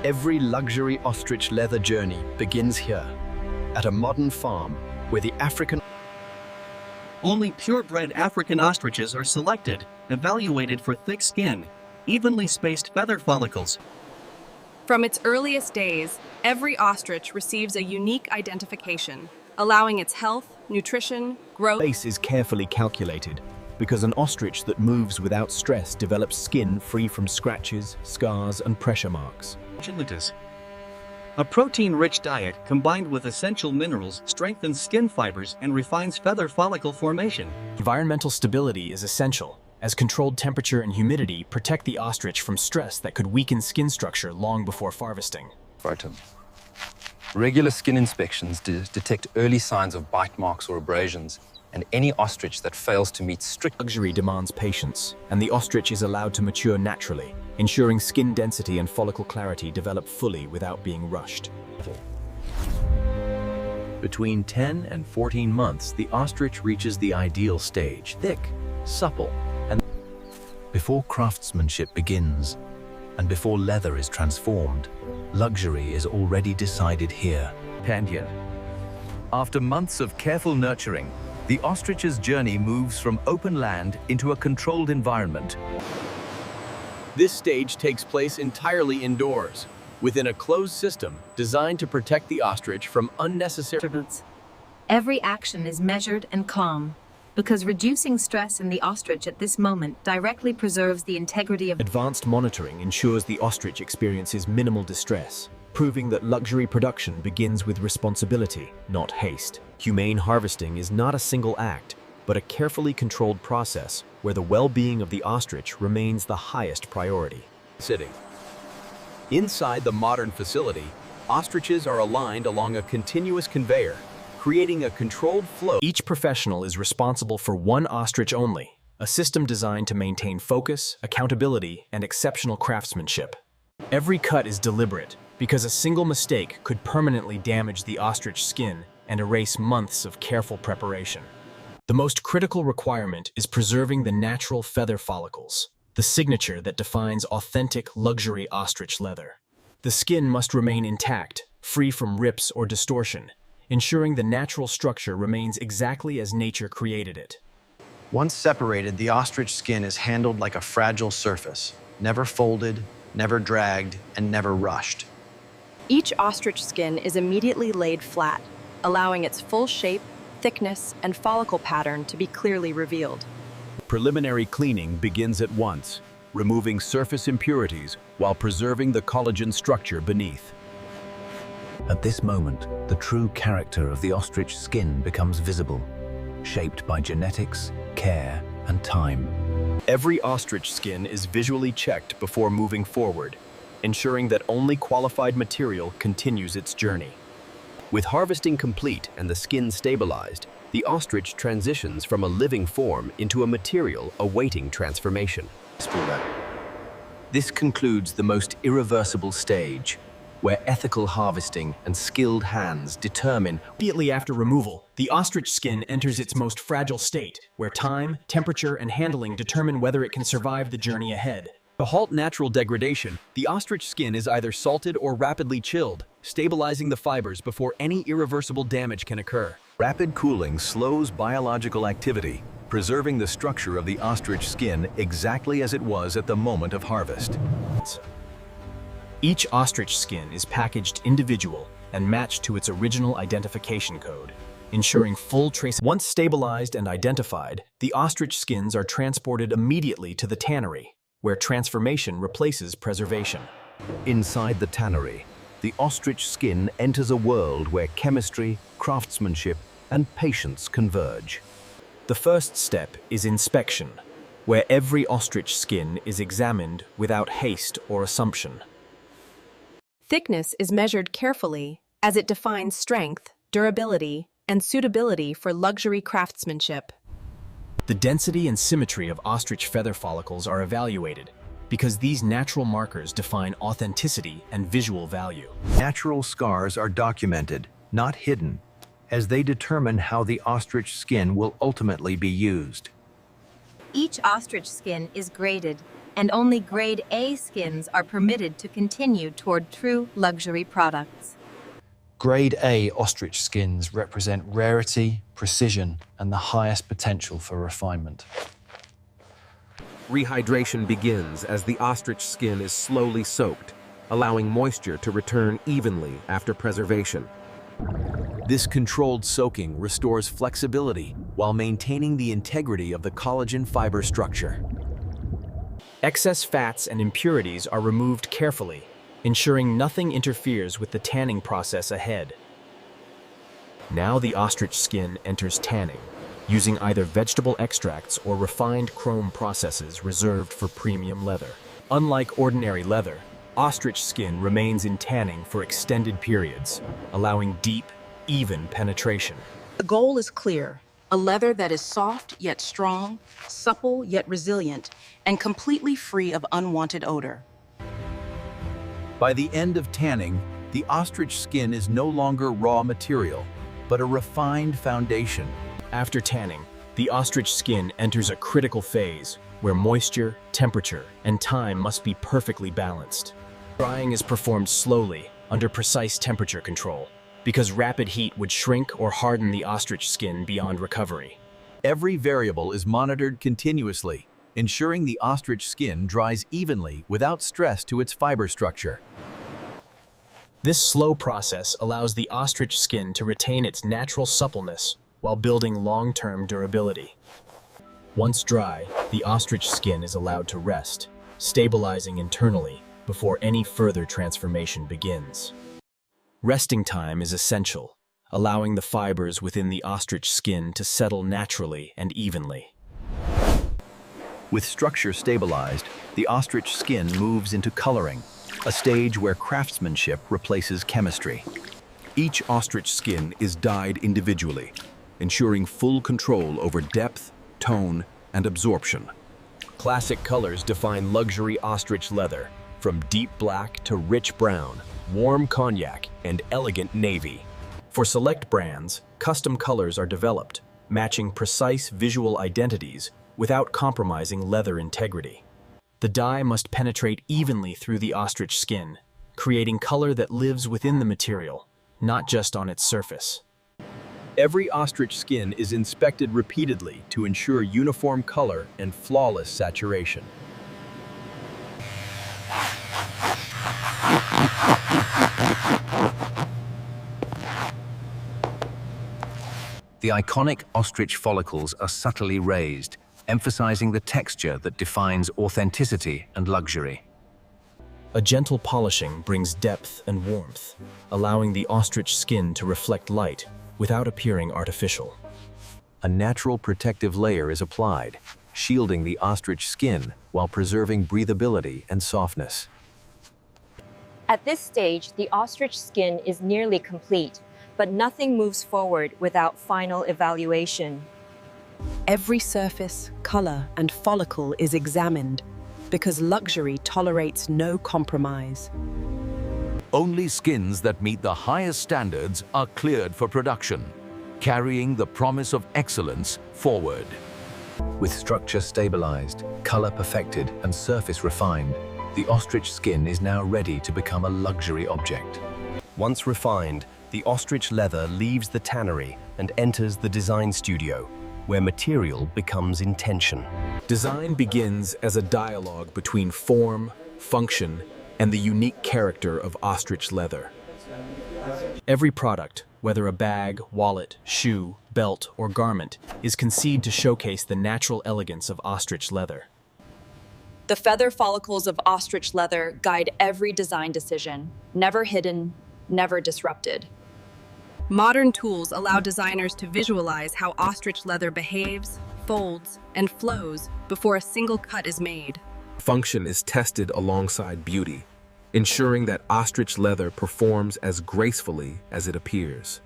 Every luxury ostrich leather journey begins here, at a modern farm where the African Only purebred African ostriches are selected, evaluated for thick skin, evenly spaced feather follicles. From its earliest days, every ostrich receives a unique identification, allowing its health, nutrition, growth. Space is carefully calculated because an ostrich that moves without stress develops skin free from scratches, scars, and pressure marks. A protein-rich diet combined with essential minerals strengthens skin fibers and refines feather follicle formation. Environmental stability is essential, as controlled temperature and humidity protect the ostrich from stress that could weaken skin structure long before harvesting. Regular skin inspections detect early signs of bite marks or abrasions, and any ostrich that fails to meet strict Luxury demands patience, and the ostrich is allowed to mature naturally, ensuring skin density and follicle clarity develop fully without being rushed. Between 10 and 14 months, the ostrich reaches the ideal stage, thick, supple, and before craftsmanship begins, and before leather is transformed, luxury is already decided here. Companion. After months of careful nurturing, the ostrich's journey moves from open land into a controlled environment. This stage takes place entirely indoors, within a closed system designed to protect the ostrich from unnecessary disturbance. Every action is measured and calm, because reducing stress in the ostrich at this moment directly preserves the integrity of. Advanced monitoring ensures the ostrich experiences minimal distress, proving that luxury production begins with responsibility, not haste. Humane harvesting is not a single act, but a carefully controlled process where the well-being of the ostrich remains the highest priority. sitting. Inside the modern facility, ostriches are aligned along a continuous conveyor, creating a controlled flow. Each professional is responsible for one ostrich only, a system designed to maintain focus, accountability, and exceptional craftsmanship. Every cut is deliberate, because a single mistake could permanently damage the ostrich skin and erase months of careful preparation. The most critical requirement is preserving the natural feather follicles, the signature that defines authentic luxury ostrich leather. The skin must remain intact, free from rips or distortion, ensuring the natural structure remains exactly as nature created it. Once separated, the ostrich skin is handled like a fragile surface, never folded, never dragged, and never rushed. Each ostrich skin is immediately laid flat, allowing its full shape, thickness, and follicle pattern to be clearly revealed. Preliminary cleaning begins at once, removing surface impurities while preserving the collagen structure beneath. At this moment, the true character of the ostrich skin becomes visible, shaped by genetics, care, and time. Every ostrich skin is visually checked before moving forward, ensuring that only qualified material continues its journey. With harvesting complete and the skin stabilized, the ostrich transitions from a living form into a material awaiting transformation. This concludes the most irreversible stage, where ethical harvesting and skilled hands determine. Immediately after removal, the ostrich skin enters its most fragile state, where time, temperature, and handling determine whether it can survive the journey ahead. To halt natural degradation, the ostrich skin is either salted or rapidly chilled, stabilizing the fibers before any irreversible damage can occur. Rapid cooling slows biological activity, preserving the structure of the ostrich skin exactly as it was at the moment of harvest. Each ostrich skin is packaged individual and matched to its original identification code, ensuring full trace. Once stabilized and identified, the ostrich skins are transported immediately to the tannery, where transformation replaces preservation. Inside the tannery, the ostrich skin enters a world where chemistry, craftsmanship, and patience converge. The first step is inspection, where every ostrich skin is examined without haste or assumption. Thickness is measured carefully as it defines strength, durability, and suitability for luxury craftsmanship. The density and symmetry of ostrich feather follicles are evaluated because these natural markers define authenticity and visual value. Natural scars are documented, not hidden, as they determine how the ostrich skin will ultimately be used. Each ostrich skin is graded, and only grade A skins are permitted to continue toward true luxury products. Grade A ostrich skins represent rarity, precision, and the highest potential for refinement. Rehydration begins as the ostrich skin is slowly soaked, allowing moisture to return evenly after preservation. This controlled soaking restores flexibility while maintaining the integrity of the collagen fiber structure. Excess fats and impurities are removed carefully, ensuring nothing interferes with the tanning process ahead. Now the ostrich skin enters tanning, using either vegetable extracts or refined chrome processes reserved for premium leather. Unlike ordinary leather, ostrich skin remains in tanning for extended periods, allowing deep, even penetration. The goal is clear: a leather that is soft yet strong, supple yet resilient, and completely free of unwanted odor. By the end of tanning, the ostrich skin is no longer raw material, but a refined foundation. After tanning, the ostrich skin enters a critical phase where moisture, temperature, and time must be perfectly balanced. Drying is performed slowly under precise temperature control, because rapid heat would shrink or harden the ostrich skin beyond recovery. Every variable is monitored continuously, ensuring the ostrich skin dries evenly without stress to its fiber structure. This slow process allows the ostrich skin to retain its natural suppleness while building long-term durability. Once dry, the ostrich skin is allowed to rest, stabilizing internally before any further transformation begins. Resting time is essential, allowing the fibers within the ostrich skin to settle naturally and evenly. With structure stabilized, the ostrich skin moves into coloring, a stage where craftsmanship replaces chemistry. Each ostrich skin is dyed individually, ensuring full control over depth, tone, and absorption. Classic colors define luxury ostrich leather, from deep black to rich brown, warm cognac, and elegant navy. For select brands, custom colors are developed, matching precise visual identities without compromising leather integrity. The dye must penetrate evenly through the ostrich skin, creating color that lives within the material, not just on its surface. Every ostrich skin is inspected repeatedly to ensure uniform color and flawless saturation. The iconic ostrich follicles are subtly raised, emphasizing the texture that defines authenticity and luxury. A gentle polishing brings depth and warmth, allowing the ostrich skin to reflect light without appearing artificial. A natural protective layer is applied, shielding the ostrich skin while preserving breathability and softness. At this stage, the ostrich skin is nearly complete, but nothing moves forward without final evaluation. Every surface, color, and follicle is examined because luxury tolerates no compromise. Only skins that meet the highest standards are cleared for production, carrying the promise of excellence forward. With structure stabilized, color perfected, and surface refined, the ostrich skin is now ready to become a luxury object. Once refined, the ostrich leather leaves the tannery and enters the design studio, where material becomes intention. Design begins as a dialogue between form, function, and the unique character of ostrich leather. Every product, whether a bag, wallet, shoe, belt, or garment, is conceived to showcase the natural elegance of ostrich leather. The feather follicles of ostrich leather guide every design decision, never hidden, never disrupted. Modern tools allow designers to visualize how ostrich leather behaves, folds, and flows before a single cut is made. Function is tested alongside beauty, ensuring that ostrich leather performs as gracefully as it appears.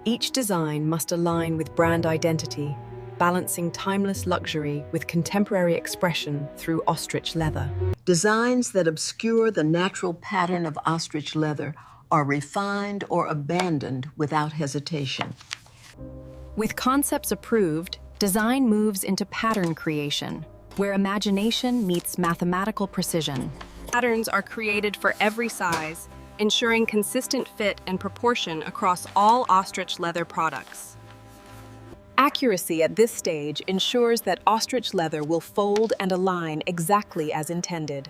Each design must align with brand identity, balancing timeless luxury with contemporary expression through ostrich leather. Designs that obscure the natural pattern of ostrich leather are refined or abandoned without hesitation. With concepts approved, design moves into pattern creation. where imagination meets mathematical precision. Patterns are created for every size, ensuring consistent fit and proportion across all ostrich leather products. Accuracy at this stage ensures that ostrich leather will fold and align exactly as intended.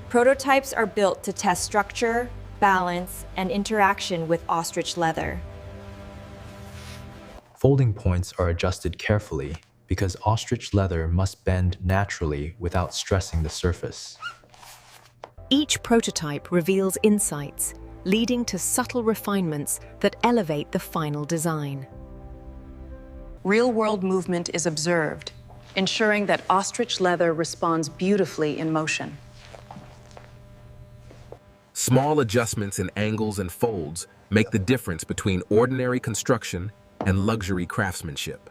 Prototypes are built to test structure, balance, and interaction with ostrich leather. Folding points are adjusted carefully because ostrich leather must bend naturally without stressing the surface. Each prototype reveals insights, leading to subtle refinements that elevate the final design. Real-world movement is observed, ensuring that ostrich leather responds beautifully in motion. Small adjustments in angles and folds make the difference between ordinary construction and luxury craftsmanship.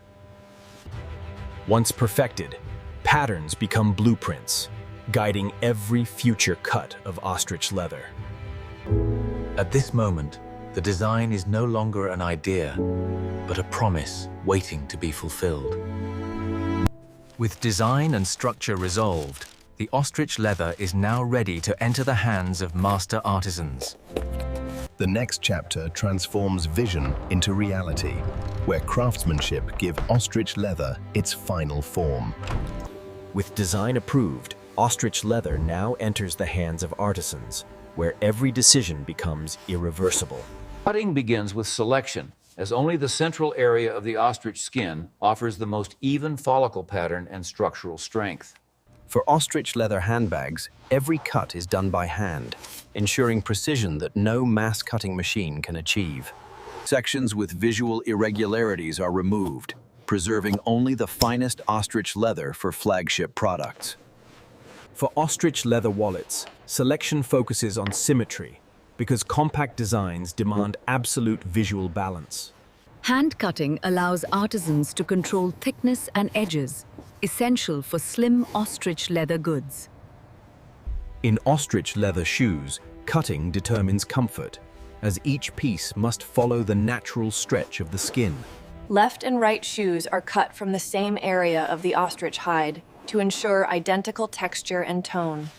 Once perfected, patterns become blueprints, guiding every future cut of ostrich leather. At this moment, the design is no longer an idea, but a promise waiting to be fulfilled. With design and structure resolved, the ostrich leather is now ready to enter the hands of master artisans. The next chapter transforms vision into reality, where craftsmanship gives ostrich leather its final form. With design approved, ostrich leather now enters the hands of artisans, where every decision becomes irreversible. Cutting begins with selection, as only the central area of the ostrich skin offers the most even follicle pattern and structural strength. For ostrich leather handbags, every cut is done by hand, ensuring precision that no mass cutting machine can achieve. Sections with visual irregularities are removed, preserving only the finest ostrich leather for flagship products. For ostrich leather wallets, selection focuses on symmetry because compact designs demand absolute visual balance. Hand cutting allows artisans to control thickness and edges, essential for slim ostrich leather goods. In ostrich leather shoes, cutting determines comfort, as each piece must follow the natural stretch of the skin. Left and right shoes are cut from the same area of the ostrich hide to ensure identical texture and tone.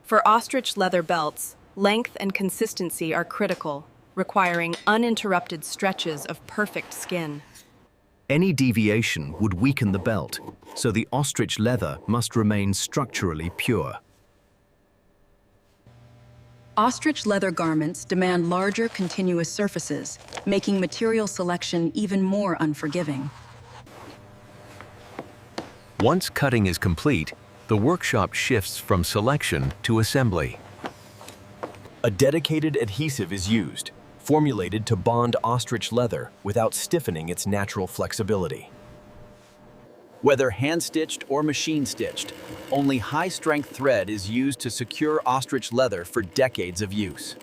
For ostrich leather belts, length and consistency are critical, requiring uninterrupted stretches of perfect skin. Any deviation would weaken the belt, so the ostrich leather must remain structurally pure. Ostrich leather garments demand larger continuous surfaces, making material selection even more unforgiving. Once cutting is complete, the workshop shifts from selection to assembly. A dedicated adhesive is used, formulated to bond ostrich leather without stiffening its natural flexibility. Whether hand-stitched or machine-stitched, only high-strength thread is used to secure ostrich leather for decades of use.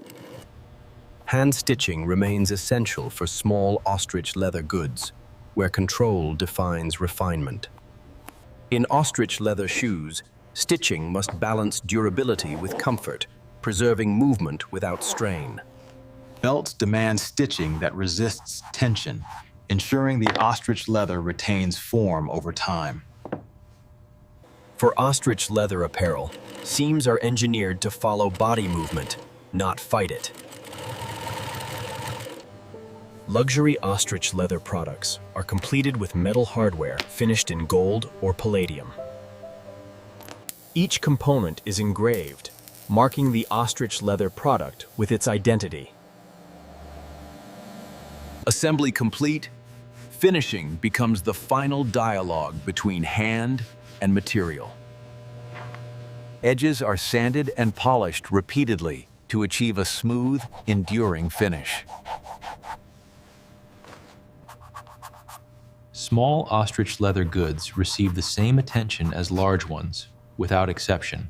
Hand stitching remains essential for small ostrich leather goods, where control defines refinement. In ostrich leather shoes, stitching must balance durability with comfort, preserving movement without strain. Belts demand stitching that resists tension, ensuring the ostrich leather retains form over time. For ostrich leather apparel, seams are engineered to follow body movement, not fight it. Luxury ostrich leather products are completed with metal hardware finished in gold or palladium. Each component is engraved, marking the ostrich leather product with its identity. Assembly complete, finishing becomes the final dialogue between hand and material. Edges are sanded and polished repeatedly to achieve a smooth, enduring finish. Small ostrich leather goods receive the same attention as large ones, without exception.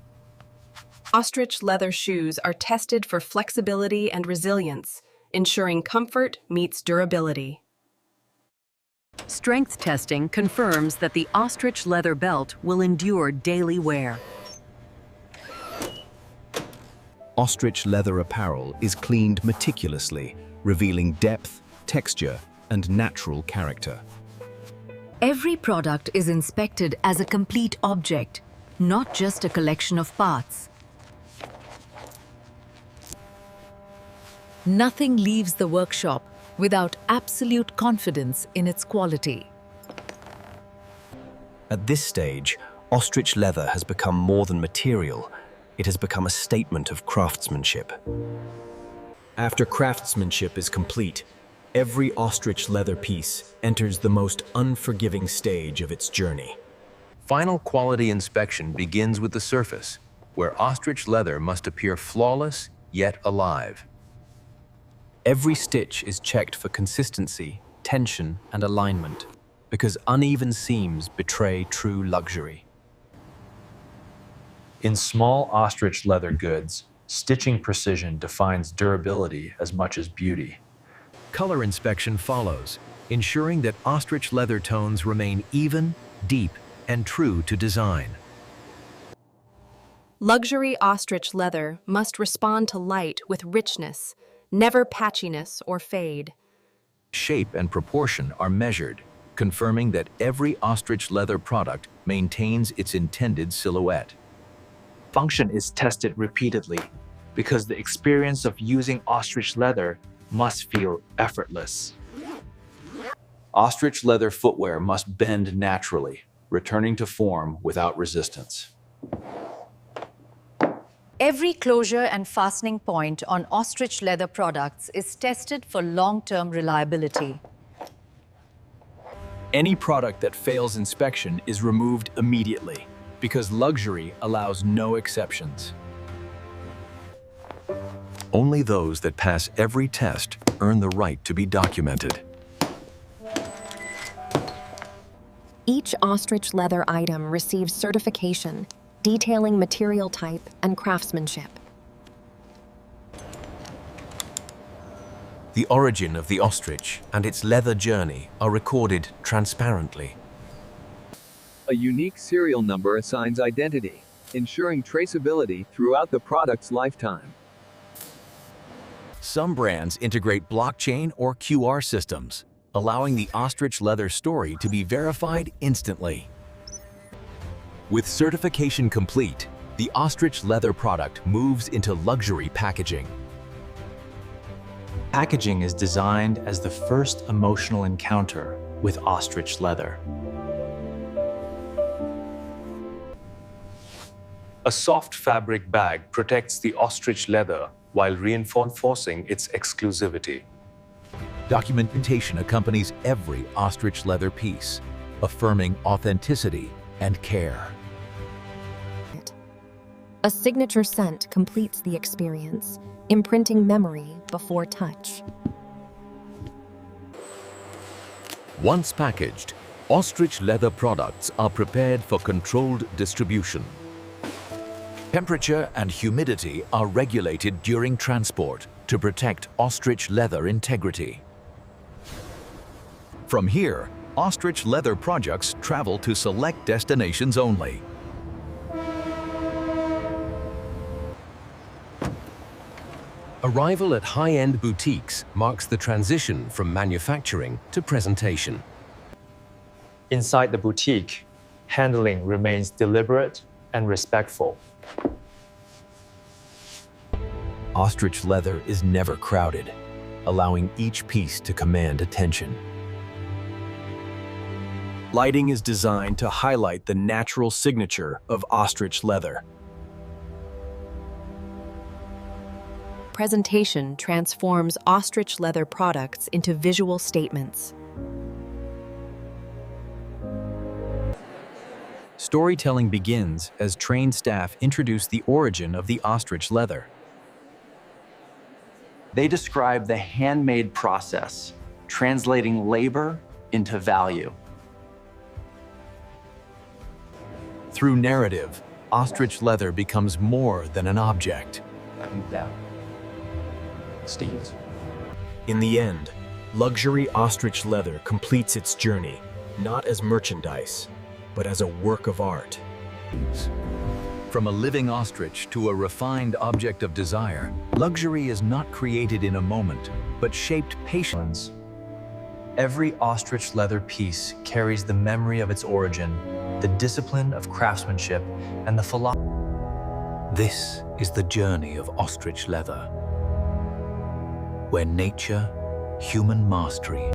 Ostrich leather shoes are tested for flexibility and resilience, ensuring comfort meets durability. Strength testing confirms that the ostrich leather belt will endure daily wear. Ostrich leather apparel is cleaned meticulously, revealing depth, texture, and natural character. Every product is inspected as a complete object, not just a collection of parts. Nothing leaves the workshop without absolute confidence in its quality. At this stage, ostrich leather has become more than material. It has become a statement of craftsmanship. After craftsmanship is complete, every ostrich leather piece enters the most unforgiving stage of its journey. Final quality inspection begins with the surface, where ostrich leather must appear flawless yet alive. Every stitch is checked for consistency, tension, and alignment, because uneven seams betray true luxury. In small ostrich leather goods, stitching precision defines durability as much as beauty. Color inspection follows, ensuring that ostrich leather tones remain even, deep, and true to design. Luxury ostrich leather must respond to light with richness, never patchiness or fade. Shape and proportion are measured, confirming that every ostrich leather product maintains its intended silhouette. Function is tested repeatedly because the experience of using ostrich leather must feel effortless. Ostrich leather footwear must bend naturally, returning to form without resistance. Every closure and fastening point on ostrich leather products is tested for long-term reliability. Any product that fails inspection is removed immediately, because luxury allows no exceptions. Only those that pass every test earn the right to be documented. Each ostrich leather item receives certification, detailing material type and craftsmanship. The origin of the ostrich and its leather journey are recorded transparently. A unique serial number assigns identity, ensuring traceability throughout the product's lifetime. Some brands integrate blockchain or QR systems, allowing the ostrich leather story to be verified instantly. With certification complete, the ostrich leather product moves into luxury packaging. Packaging is designed as the first emotional encounter with ostrich leather. A soft fabric bag protects the ostrich leather while reinforcing its exclusivity. Documentation accompanies every ostrich leather piece, affirming authenticity and care. A signature scent completes the experience, imprinting memory before touch. Once packaged, ostrich leather products are prepared for controlled distribution. Temperature and humidity are regulated during transport to protect ostrich leather integrity. From here, ostrich leather products travel to select destinations only. Arrival at high-end boutiques marks the transition from manufacturing to presentation. Inside the boutique, handling remains deliberate and respectful. Ostrich leather is never crowded, allowing each piece to command attention. Lighting is designed to highlight the natural signature of ostrich leather. Presentation transforms ostrich leather products into visual statements. Storytelling begins as trained staff introduce the origin of the ostrich leather. They describe the handmade process, translating labor into value. Through narrative, ostrich leather becomes more than an object. In the end, luxury ostrich leather completes its journey, not as merchandise, but as a work of art. From a living ostrich to a refined object of desire, luxury is not created in a moment, but shaped patiently. Every ostrich leather piece carries the memory of its origin, the discipline of craftsmanship, and the philosophy. This is the journey of ostrich leather, where nature, human mastery,